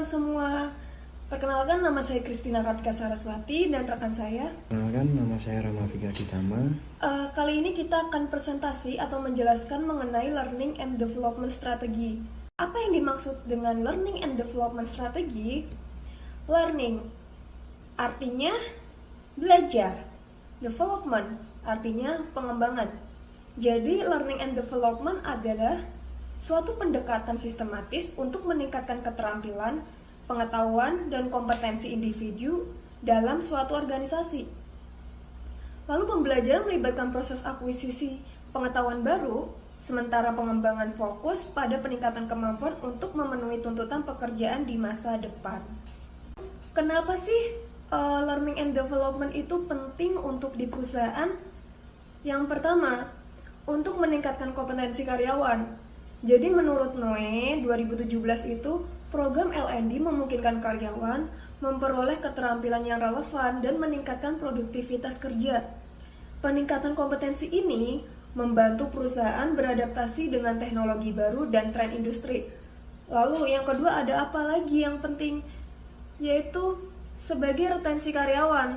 semua, perkenalkan nama saya Kristina Kartika Saraswati dan rekan saya. Perkenalkan, nama saya Rama Fikar Ditama. Kali ini kita akan presentasi atau menjelaskan mengenai Learning and Development Strategy. Apa yang dimaksud dengan Learning and Development Strategy? Learning artinya belajar, development artinya pengembangan. Jadi Learning and Development adalah suatu pendekatan sistematis untuk meningkatkan keterampilan, pengetahuan, dan kompetensi individu dalam suatu organisasi. Lalu pembelajaran melibatkan proses akuisisi pengetahuan baru, sementara pengembangan fokus pada peningkatan kemampuan untuk memenuhi tuntutan pekerjaan di masa depan. Kenapa sih learning and development itu penting untuk di perusahaan? Yang pertama, untuk meningkatkan kompetensi karyawan. Jadi menurut Noe 2017 itu program L&D memungkinkan karyawan memperoleh keterampilan yang relevan dan meningkatkan produktivitas kerja. Peningkatan kompetensi ini membantu perusahaan beradaptasi dengan teknologi baru dan tren industri. Lalu yang kedua ada apa lagi yang penting? Yaitu sebagai retensi karyawan.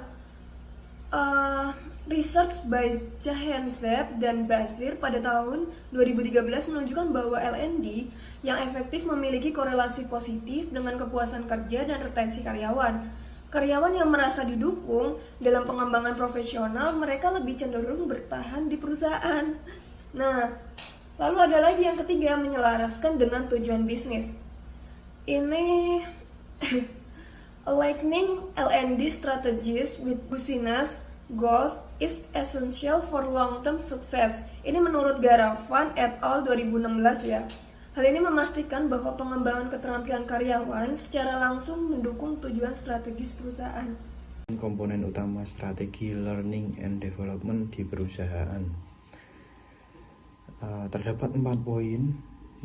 Research by Chahenzeb dan Basir pada tahun 2013 menunjukkan bahwa L&D yang efektif memiliki korelasi positif dengan kepuasan kerja dan retensi karyawan. Karyawan yang merasa didukung dalam pengembangan profesional, mereka lebih cenderung bertahan di perusahaan. Nah, lalu ada lagi yang ketiga, menyelaraskan dengan tujuan bisnis. Ini aligning L&D strategies with business goals is essential for long-term success. Ini menurut Garavan et al. 2016 ya. Hal ini memastikan bahwa pengembangan keterampilan karyawan secara langsung mendukung tujuan strategis perusahaan. Komponen utama strategi learning and development di perusahaan. Terdapat 4 poin.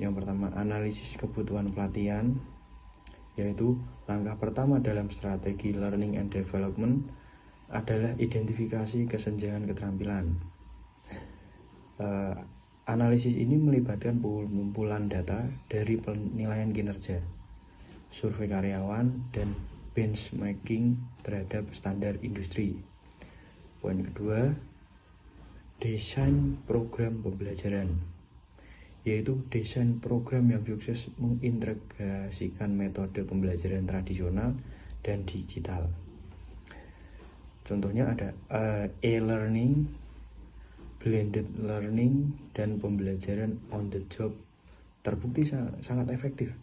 Yang pertama, analisis kebutuhan pelatihan, yaitu langkah pertama dalam strategi learning and development adalah identifikasi kesenjangan keterampilan. Analisis ini melibatkan pengumpulan data dari penilaian kinerja, survei karyawan, dan benchmarking terhadap standar industri. Poin kedua, desain program pembelajaran, yaitu desain program yang sukses mengintegrasikan metode pembelajaran tradisional dan digital. Contohnya ada e-learning, blended learning, dan pembelajaran on the job. Terbukti sangat efektif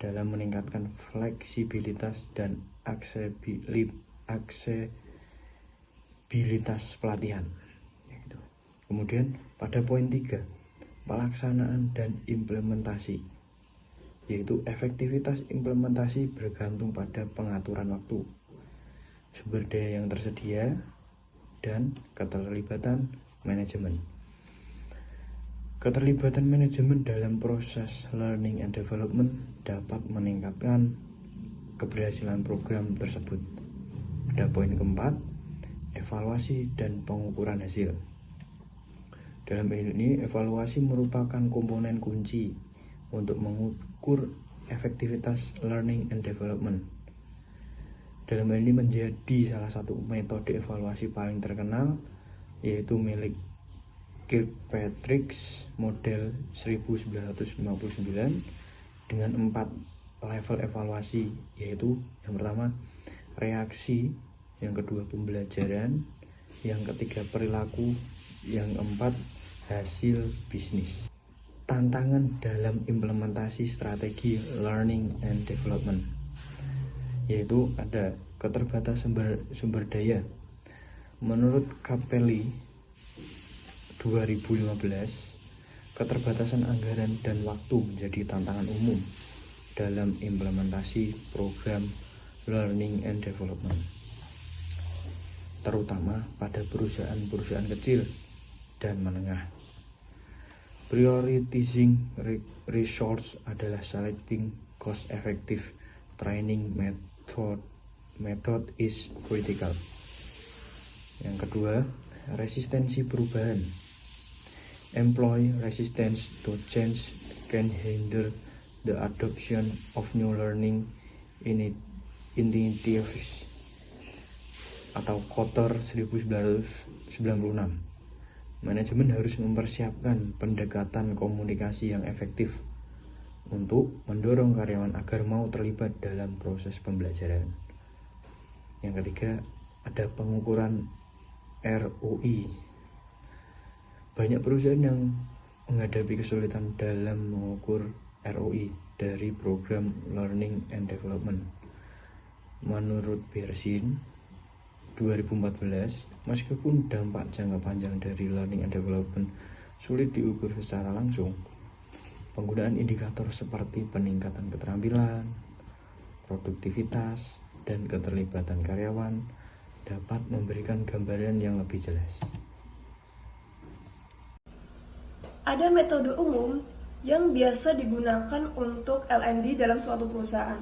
dalam meningkatkan fleksibilitas dan aksesibilitas pelatihan. Kemudian pada poin 3, pelaksanaan dan implementasi, yaitu efektivitas implementasi bergantung pada pengaturan waktu, sumber daya yang tersedia, dan keterlibatan manajemen. Keterlibatan manajemen dalam proses learning and development dapat meningkatkan keberhasilan program tersebut. Pada poin keempat, evaluasi dan pengukuran hasil. Dalam hal ini, evaluasi merupakan komponen kunci untuk mengukur efektivitas learning and development. Dalam hal ini menjadi salah satu metode evaluasi paling terkenal, yaitu milik Kirkpatrick model 1959 dengan 4 level evaluasi, yaitu yang pertama reaksi, yang kedua pembelajaran, yang ketiga perilaku, yang keempat hasil bisnis. Tantangan dalam implementasi strategi learning and development, yaitu ada keterbatasan sumber daya. Menurut Capelli 2015, keterbatasan anggaran dan waktu menjadi tantangan umum dalam implementasi program learning and development, terutama pada perusahaan-perusahaan kecil dan menengah. Prioritizing resource adalah selecting cost-effective training method is critical. Yang kedua, resistensi perubahan. Employee resistance to change can hinder the adoption of new learning Initiatives atau Kotor 1996. Manajemen harus mempersiapkan pendekatan komunikasi yang efektif untuk mendorong karyawan agar mau terlibat dalam proses pembelajaran. Yang ketiga, ada pengukuran ROI. Banyak perusahaan yang menghadapi kesulitan dalam mengukur ROI dari program Learning and Development. Menurut Bersin 2014, meskipun dampak jangka panjang dari Learning and Development sulit diukur secara langsung, penggunaan indikator seperti peningkatan keterampilan, produktivitas, dan keterlibatan karyawan dapat memberikan gambaran yang lebih jelas. Ada metode umum yang biasa digunakan untuk L&D dalam suatu perusahaan.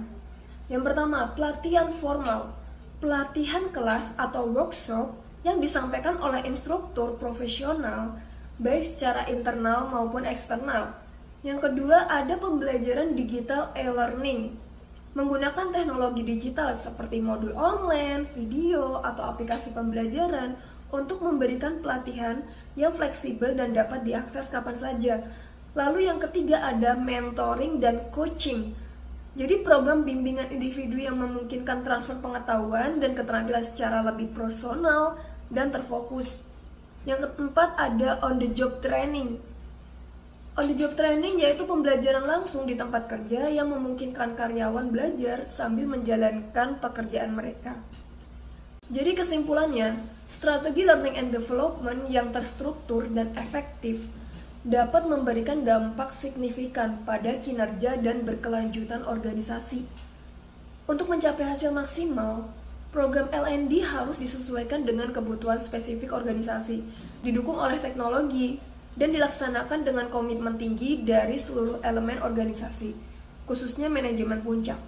Yang pertama, pelatihan formal. Pelatihan kelas atau workshop yang disampaikan oleh instruktur profesional baik secara internal maupun eksternal. Yang kedua, ada pembelajaran digital e-learning menggunakan teknologi digital seperti modul online, video, atau aplikasi pembelajaran untuk memberikan pelatihan yang fleksibel dan dapat diakses kapan saja. Lalu yang ketiga, ada mentoring dan coaching. Jadi program bimbingan individu yang memungkinkan transfer pengetahuan dan keterampilan secara lebih personal dan terfokus. Yang keempat, ada on the job training. On the job training yaitu pembelajaran langsung di tempat kerja yang memungkinkan karyawan belajar sambil menjalankan pekerjaan mereka. Jadi kesimpulannya, strategi learning and development yang terstruktur dan efektif dapat memberikan dampak signifikan pada kinerja dan berkelanjutan organisasi. Untuk mencapai hasil maksimal, program L&D harus disesuaikan dengan kebutuhan spesifik organisasi, didukung oleh teknologi, dan dilaksanakan dengan komitmen tinggi dari seluruh elemen organisasi, khususnya manajemen puncak.